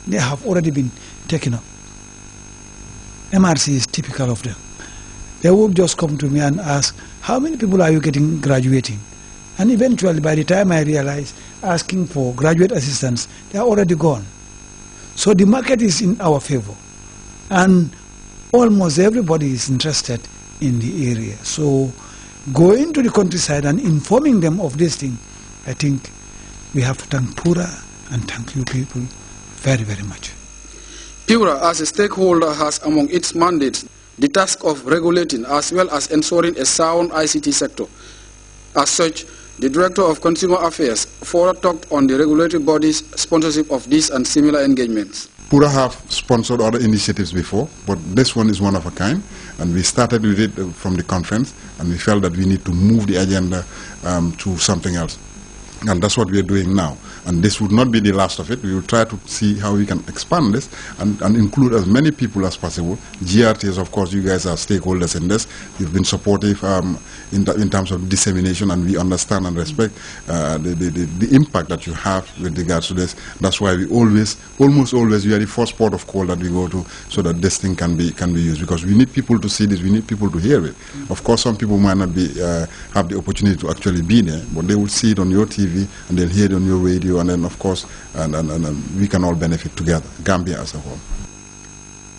they have already been taken up. MRC is typical of them. They will just come to me and ask, how many people are you getting graduating? And eventually, by the time I realize, asking for graduate assistants, they are already gone. So the market is in our favor. And almost everybody is interested in the area. So going to the countryside and informing them of this thing, I think we have to thank Pura and thank you people very, very much. Pura, as a stakeholder, has among its mandates the task of regulating as well as ensuring a sound ICT sector. As such, the Director of Consumer Affairs further talked on the regulatory body's sponsorship of these and similar engagements. Pura have sponsored other initiatives before, but this one is one of a kind, and we started with it from the conference, and we felt that we need to move the agenda to something else. And that's what we are doing now. And this would not be the last of it. We will try to see how we can expand this and include as many people as possible. Grts, of course, you guys are stakeholders in this. You've been supportive in terms of dissemination, and we understand and respect the impact that you have with regards to this. That's why we almost always, we are the first port of call that we go to, so that this thing can be used, because we need people to see this, we need people to hear it. Of course, some people might not have the opportunity to actually be there, but they will see it on your TV and they'll hear it on your radio, and then of course and we can all benefit together, Gambia as a whole.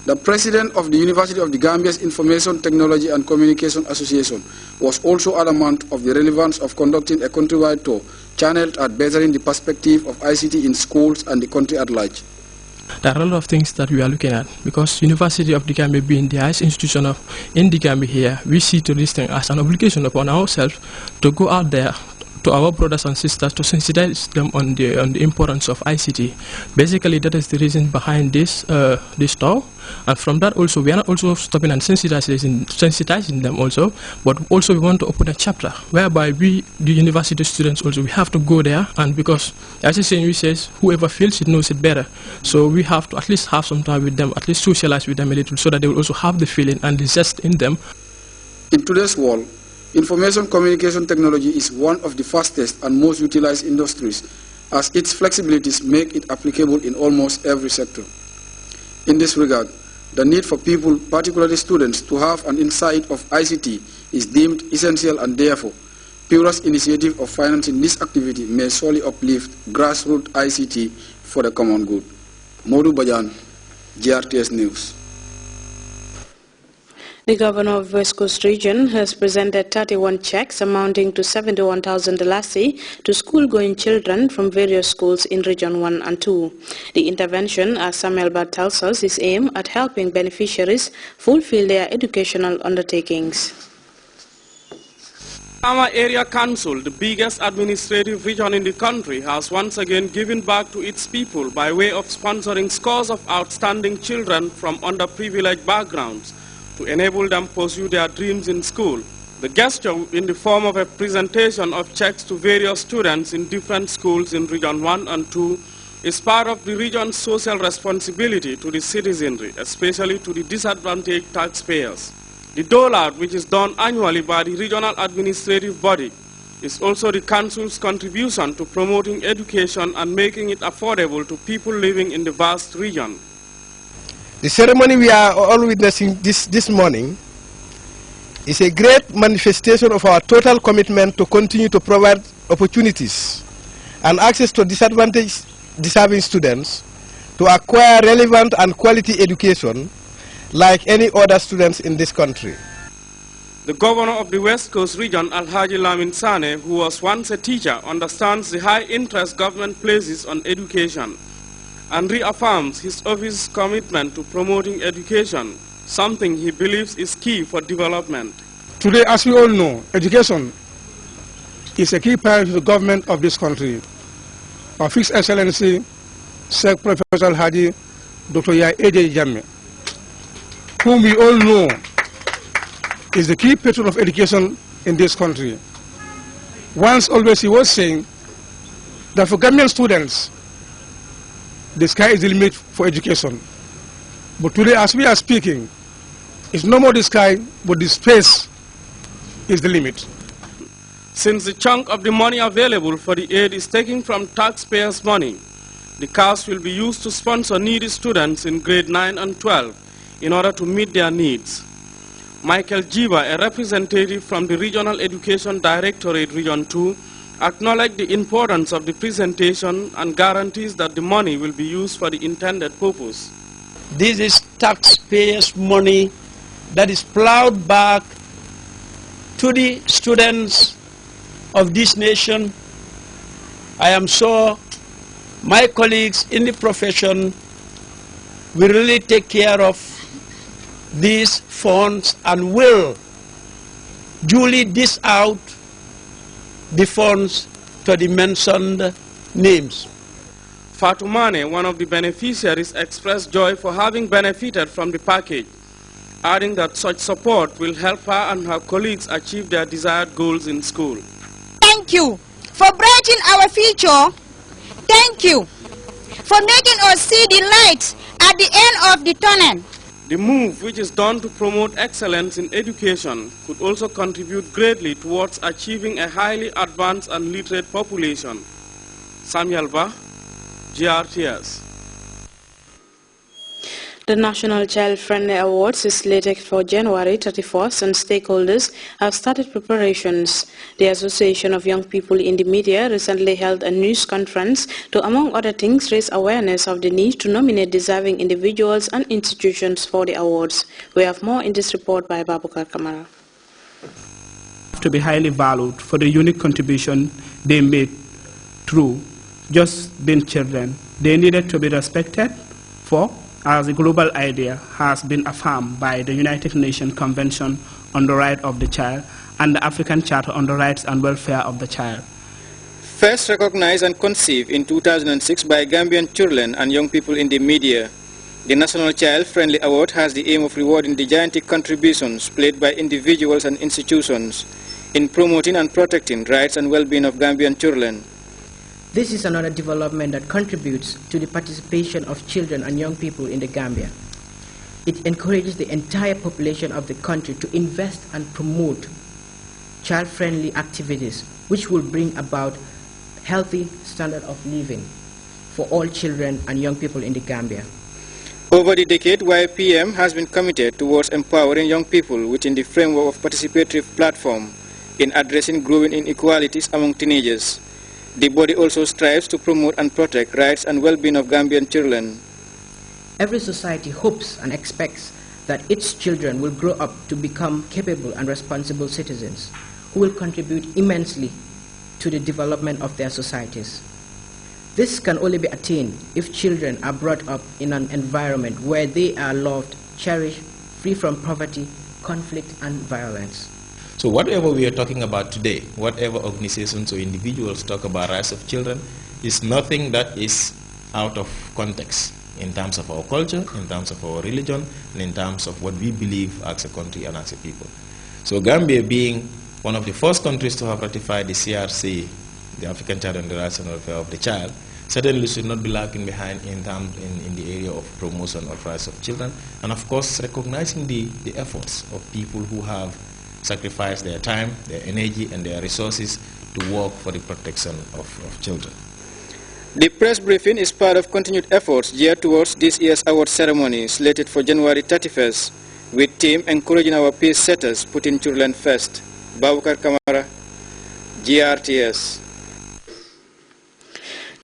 The president of the University of the Gambia's Information Technology and Communication Association was also adamant of the relevance of conducting a countrywide tour channeled at bettering the perspective of ICT in schools and the country at large. There are a lot of things that we are looking at, because University of the Gambia being the highest institution in the Gambia here, we see to this thing as an obligation upon ourselves to go out there to our brothers and sisters to sensitize them on the importance of ICT. Basically, that is the reason behind this tour. And from that also, we are not also stopping and sensitizing them also, but also we want to open a chapter whereby we, the university students also, we have to go there, and because as the saying we says, whoever feels it knows it better. So we have to at least have some time with them, at least socialize with them a little, so that they will also have the feeling and the zest in them. In today's world, information communication technology is one of the fastest and most utilized industries, as its flexibilities make it applicable in almost every sector. In this regard, the need for people, particularly students, to have an insight of ICT is deemed essential, and therefore, Pura's initiative of financing this activity may solely uplift grassroots ICT for the common good. Modu Bajan, GRTS News. The governor of West Coast Region has presented 31 checks amounting to $71,000 to school-going children from various schools in Region 1 and 2. The intervention, as Samuel Bad tells us, is aimed at helping beneficiaries fulfill their educational undertakings. Our area council, the biggest administrative region in the country, has once again given back to its people by way of sponsoring scores of outstanding children from underprivileged backgrounds to enable them pursue their dreams in school. The gesture, in the form of a presentation of checks to various students in different schools in Region 1 and 2, is part of the region's social responsibility to the citizenry, especially to the disadvantaged taxpayers. The dole-out, which is done annually by the regional administrative body, is also the council's contribution to promoting education and making it affordable to people living in the vast region. The ceremony we are all witnessing this morning is a great manifestation of our total commitment to continue to provide opportunities and access to disadvantaged, deserving students to acquire relevant and quality education like any other students in this country. The governor of the West Coast region, Alhaji Lamin Sane, who was once a teacher, understands the high interest government places on education and reaffirms his office's commitment to promoting education, something he believes is key for development. Today, as we all know, education is a key priority to the government of this country. Our His Excellency, Sheikh Professor Alhaji Dr. Yai Eje Jammeh, whom we all know is the key patron of education in this country. Once always he was saying that for Gambian students, the sky is the limit for education. But today, as we are speaking, it's no more the sky, but the space is the limit. Since the chunk of the money available for the aid is taken from taxpayers' money, The cash will be used to sponsor needy students in grade 9 and 12 in order to meet their needs. Michael Jiba, a representative from the Regional Education Directorate Region 2, acknowledged the importance of the presentation and guarantees that the money will be used for the intended purpose. This is taxpayers' money that is plowed back to the students of this nation. I am sure my colleagues in the profession will really take care of these funds and will duly dish out the funds to the mentioned names. Fatumane, one of the beneficiaries, expressed joy for having benefited from the package, adding that such support will help her and her colleagues achieve their desired goals in school. Thank you for brightening our future. Thank you for making us see the light at the end of the tunnel. The move, which is done to promote excellence in education, could also contribute greatly towards achieving a highly advanced and literate population. Samuel Ba, GRTS. The National Child Friendly Awards is slated for January 31st and stakeholders have started preparations. The Association of Young People in the Media recently held a news conference to, among other things, raise awareness of the need to nominate deserving individuals and institutions for the awards. We have more in this report by Babukar Kamara. To be highly valued for the unique contribution they made through just being children. They needed to be respected for, as a global idea has been affirmed by the United Nations Convention on the Rights of the Child and the African Charter on the Rights and Welfare of the Child. First recognized and conceived in 2006 by Gambian children and young people in the media, the National Child Friendly Award has the aim of rewarding the gigantic contributions played by individuals and institutions in promoting and protecting rights and well-being of Gambian children. This is another development that contributes to the participation of children and young people in the Gambia. It encourages the entire population of the country to invest and promote child-friendly activities, which will bring about healthy standard of living for all children and young people in the Gambia. Over the decade, YPM has been committed towards empowering young people within the framework of participatory platform in addressing growing inequalities among teenagers. The body also strives to promote and protect rights and well-being of Gambian children. Every society hopes and expects that its children will grow up to become capable and responsible citizens who will contribute immensely to the development of their societies. This can only be attained if children are brought up in an environment where they are loved, cherished, free from poverty, conflict, and violence. So whatever we are talking about today, whatever organizations or individuals talk about rights of children, is nothing that is out of context in terms of our culture, in terms of our religion, and in terms of what we believe as a country and as a people. So Gambia, being one of the first countries to have ratified the CRC, the African Charter on the Rights and Welfare of the Child, certainly should not be lagging behind in the area of promotion of rights of children, and of course recognizing the efforts of people who have sacrificed their time, their energy, and their resources to work for the protection of children. The press briefing is part of continued efforts geared towards this year's award ceremony slated for January 31st, with theme encouraging our peace setters putting children first. Babukar Kamara, GRTS.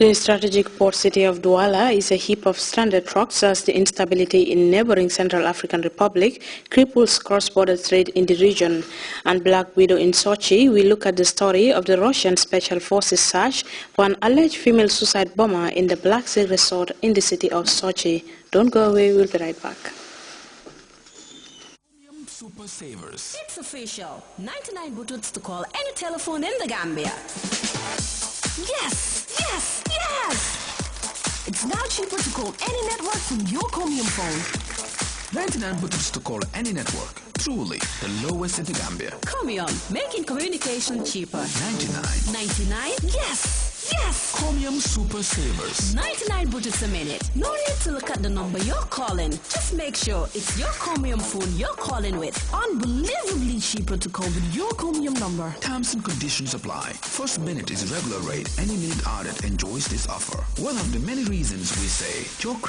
The strategic port city of Douala is a heap of stranded trucks as the instability in neighboring Central African Republic cripples cross-border trade in the region. And Black Widow in Sochi, we look at the story of the Russian Special Forces search for an alleged female suicide bomber in the Black Sea resort in the city of Sochi. Don't go away, we'll be right back. Super Savers. It's official. 99 buttons to call any telephone in the Gambia. Yes, yes, yes! It's now cheaper to call any network from your Chromium phone. 99 buttons to call any network. Truly the lowest in the Gambia. Chromium, making communication cheaper. 99. 99? Yes! Yes! Chromium Super Savers. 99 bucks a minute. No need to look at the number you're calling. Just make sure it's your Chromium phone you're calling with. Unbelievably cheaper to call with your Chromium number. Terms and conditions apply. First minute is regular rate. Any minute added enjoys this offer. One of the many reasons we say your credit